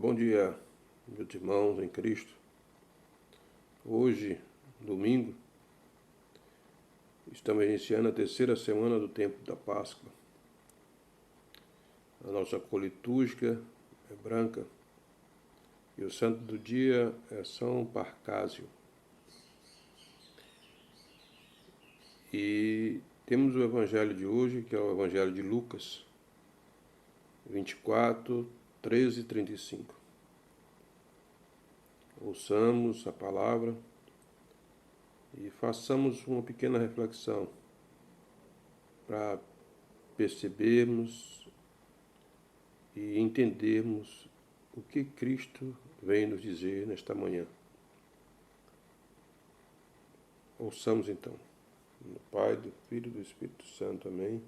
Bom dia, meus irmãos em Cristo. Hoje, domingo, estamos iniciando a terceira semana do tempo da Páscoa. A nossa cor litúrgica é branca e o santo do dia é São Parcásio. E temos o evangelho de hoje, que é o evangelho de Lucas, 24, 13 e 35. Ouçamos a palavra e façamos uma pequena reflexão para percebermos e entendermos o que Cristo vem nos dizer nesta manhã. Ouçamos então. No Pai, do Filho e do Espírito Santo. Amém.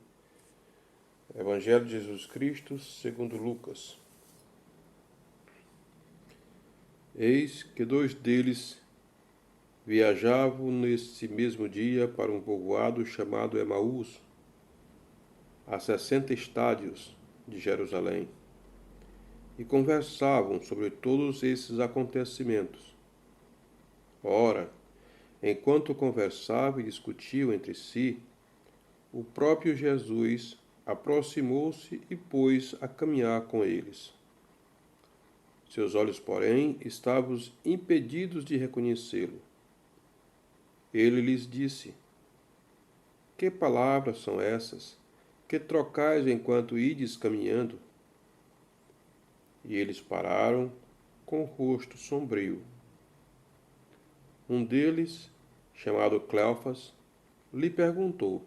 Evangelho de Jesus Cristo, segundo Lucas. Eis que dois deles viajavam nesse mesmo dia para um povoado chamado Emaús, a 60 estádios de Jerusalém, e conversavam sobre todos esses acontecimentos. Ora, enquanto conversavam e discutiam entre si, o próprio Jesus aproximou-se e pôs a caminhar com eles. Seus olhos, porém, estavam impedidos de reconhecê-lo. Ele lhes disse: Que palavras são essas que trocais enquanto ides caminhando? E eles pararam com o rosto sombrio. Um deles, chamado Cleofas, lhe perguntou: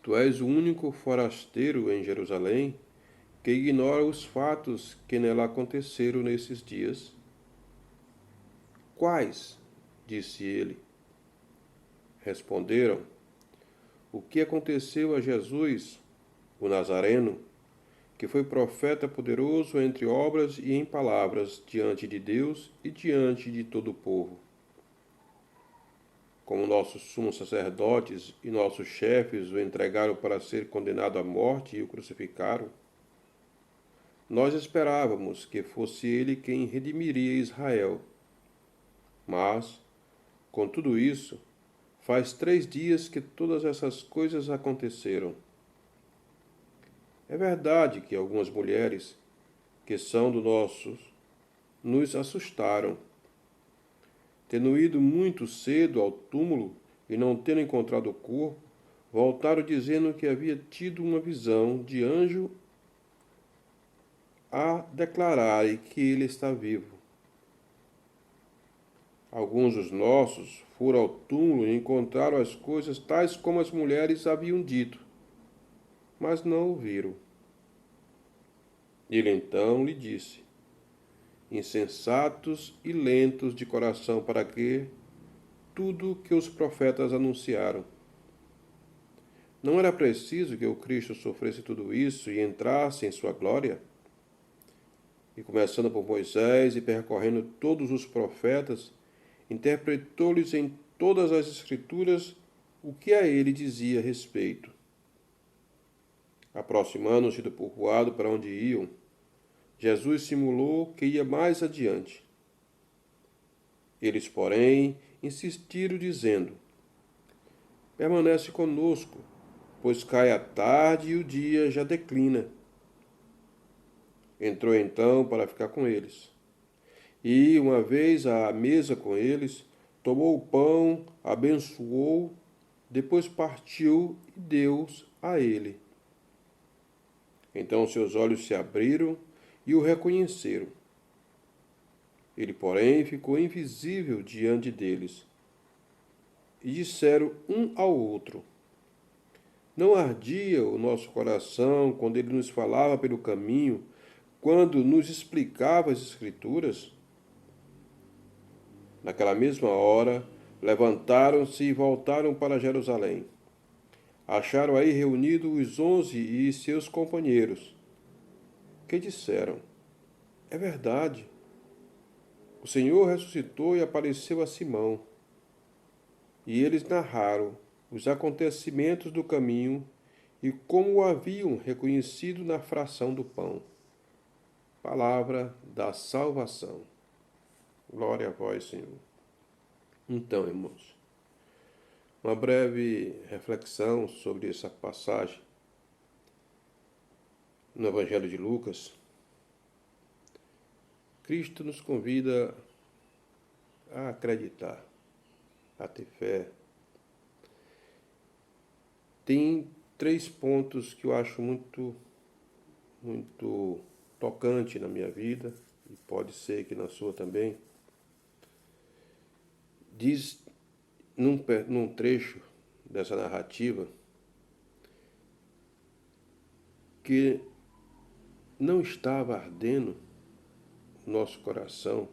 Tu és o único forasteiro em Jerusalém que ignora os fatos que nela aconteceram nesses dias? Quais? Disse ele. Responderam: O que aconteceu a Jesus, o Nazareno, que foi profeta poderoso entre obras e em palavras diante de Deus e diante de todo o povo. Como nossos sumos sacerdotes e nossos chefes o entregaram para ser condenado à morte e o crucificaram, nós esperávamos que fosse ele quem redimiria Israel. Mas, com tudo isso, faz 3 dias que todas essas coisas aconteceram. É verdade que algumas mulheres, que são do nossos, nos assustaram. Tendo ido muito cedo ao túmulo e não tendo encontrado o corpo, voltaram dizendo que havia tido uma visão de anjo a declararem que ele está vivo. Alguns dos nossos foram ao túmulo e encontraram as coisas tais como as mulheres haviam dito, mas não o viram. Ele então lhe disse: Insensatos e lentos de coração para crer tudo o que os profetas anunciaram. Não era preciso que o Cristo sofresse tudo isso e entrasse em sua glória? E começando por Moisés e percorrendo todos os profetas, interpretou-lhes em todas as Escrituras o que a ele dizia a respeito. Aproximando-se do povoado para onde iam, Jesus simulou que ia mais adiante. Eles, porém, insistiram, dizendo: Permanece conosco, pois cai a tarde e o dia já declina. Entrou então para ficar com eles. E, uma vez à mesa com eles, tomou o pão, abençoou, depois partiu e deu-os a ele. Então seus olhos se abriram e o reconheceram. Ele, porém, ficou invisível diante deles. E disseram um ao outro: Não ardia o nosso coração quando ele nos falava pelo caminho, quando nos explicava as Escrituras? Naquela mesma hora, levantaram-se e voltaram para Jerusalém. Acharam aí reunidos os 11 e seus companheiros, que disseram: É verdade. O Senhor ressuscitou e apareceu a Simão. E eles narraram os acontecimentos do caminho e como o haviam reconhecido na fração do pão. palavra da salvação. Glória a vós, Senhor. Então, irmãos, uma breve reflexão sobre essa passagem no Evangelho de Lucas. Cristo nos convida a acreditar, a ter fé. Tem 3 pontos que eu acho muito tocante na minha vida, e pode ser que na sua também. Diz num trecho dessa narrativa que não estava ardendo o nosso coração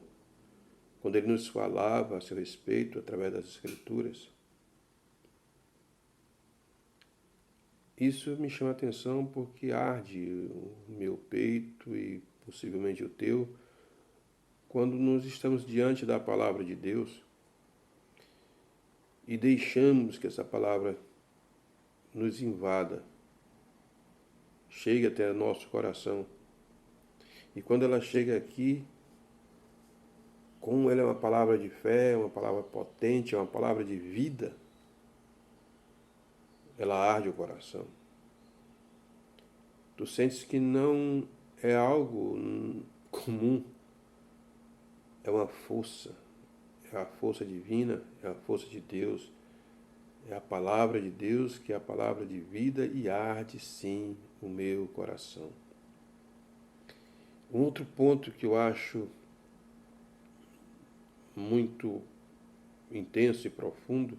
quando ele nos falava a seu respeito através das Escrituras. Isso me chama a atenção porque arde o meu peito e possivelmente o teu quando nós estamos diante da palavra de Deus e deixamos que essa palavra nos invada, chegue até o nosso coração. E quando ela chega aqui, como ela é uma palavra de fé, uma palavra potente, é uma palavra de vida, ela arde o coração. Tu sentes que não é algo comum, é uma força, é a força divina, é a força de Deus, é a palavra de Deus, que é a palavra de vida e arde sim o meu coração. Um outro ponto que eu acho muito intenso e profundo,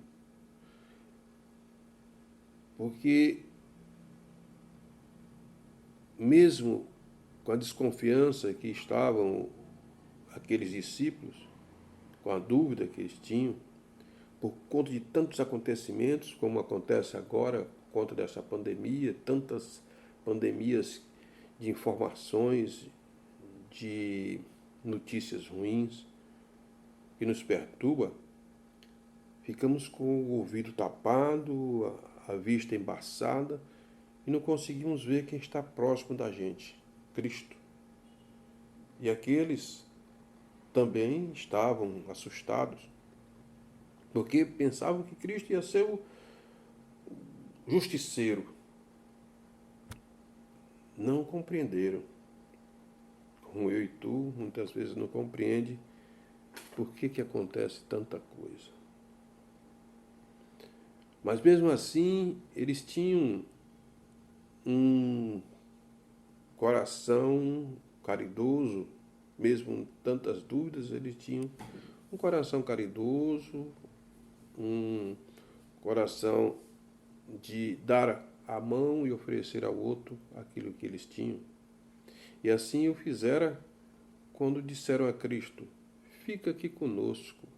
porque mesmo com a desconfiança que estavam aqueles discípulos, com a dúvida que eles tinham, por conta de tantos acontecimentos, como acontece agora, por conta dessa pandemia, tantas pandemias de informações, de notícias ruins, que nos perturba, ficamos com o ouvido tapado, a vista embaçada, e não conseguimos ver quem está próximo da gente, Cristo. E aqueles também estavam assustados, porque pensavam que Cristo ia ser o justiceiro. Não compreenderam, como eu e tu, muitas vezes não compreende por que acontece tanta coisa. Mas mesmo assim, eles tinham um coração caridoso, mesmo tantas dúvidas, eles tinham um coração caridoso, um coração de dar a mão e oferecer ao outro aquilo que eles tinham. E assim o fizeram quando disseram a Cristo: fica aqui conosco,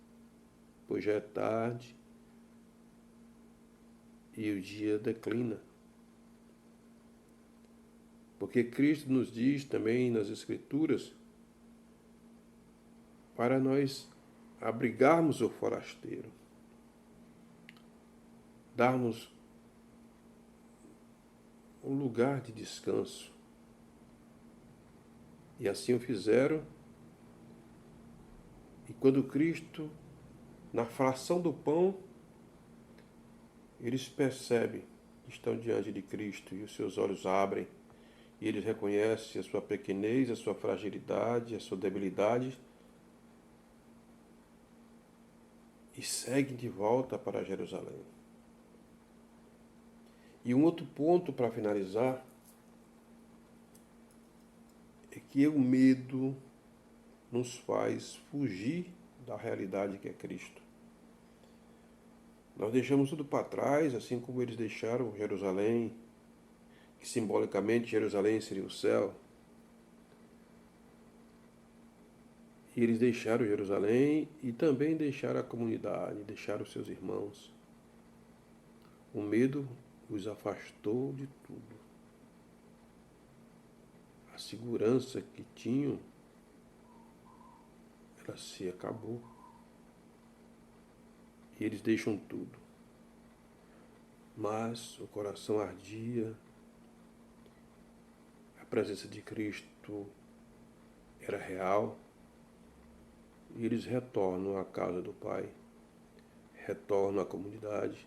pois já é tarde e o dia declina. Porque Cristo nos diz também nas Escrituras para nós abrigarmos o forasteiro, darmos um lugar de descanso. E assim o fizeram. E quando Cristo, na fração do pão, eles percebem que estão diante de Cristo e os seus olhos abrem e eles reconhecem a sua pequenez, a sua fragilidade, a sua debilidade e seguem de volta para Jerusalém. E um outro ponto para finalizar é que o medo nos faz fugir da realidade que é Cristo. Nós deixamos tudo para trás, assim como eles deixaram Jerusalém, que simbolicamente Jerusalém seria o céu. E eles deixaram Jerusalém e também deixaram a comunidade, deixaram os seus irmãos. O medo os afastou de tudo. A segurança que tinham, ela se acabou. E eles deixam tudo. Mas o coração ardia, a presença de Cristo era real, e eles retornam à casa do Pai, retornam à comunidade.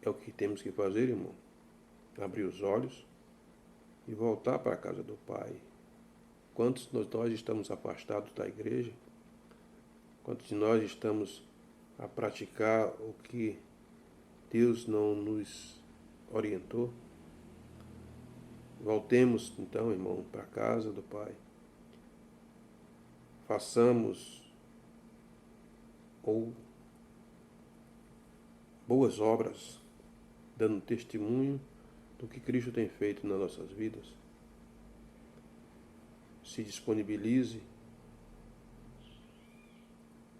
É o que temos que fazer, irmão. Abrir os olhos e voltar para a casa do Pai. Quantos de nós estamos afastados da igreja? Quantos de nós estamos a praticar o que Deus não nos orientou? Voltemos então, irmão, para a casa do Pai. Façamos boas obras, dando testemunho do que Cristo tem feito nas nossas vidas. Se disponibilize,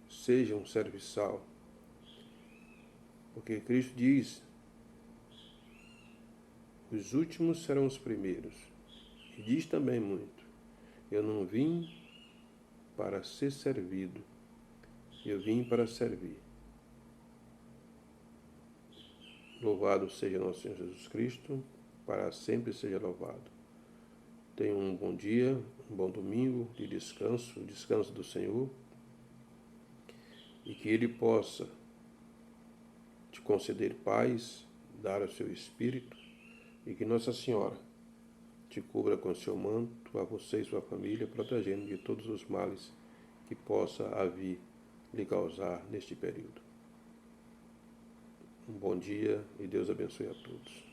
seja um serviçal, porque Cristo diz: os últimos serão os primeiros. E diz também muito: eu não vim para ser servido, eu vim para servir. Louvado seja nosso Senhor Jesus Cristo, para sempre seja louvado. Tenha um bom dia, um bom domingo de descanso, o descanso do Senhor, e que Ele possa te conceder paz, dar o seu Espírito, e que Nossa Senhora te cubra com seu manto, a você e sua família, protegendo de todos os males que possa vir lhe causar neste período. Um bom dia e Deus abençoe a todos.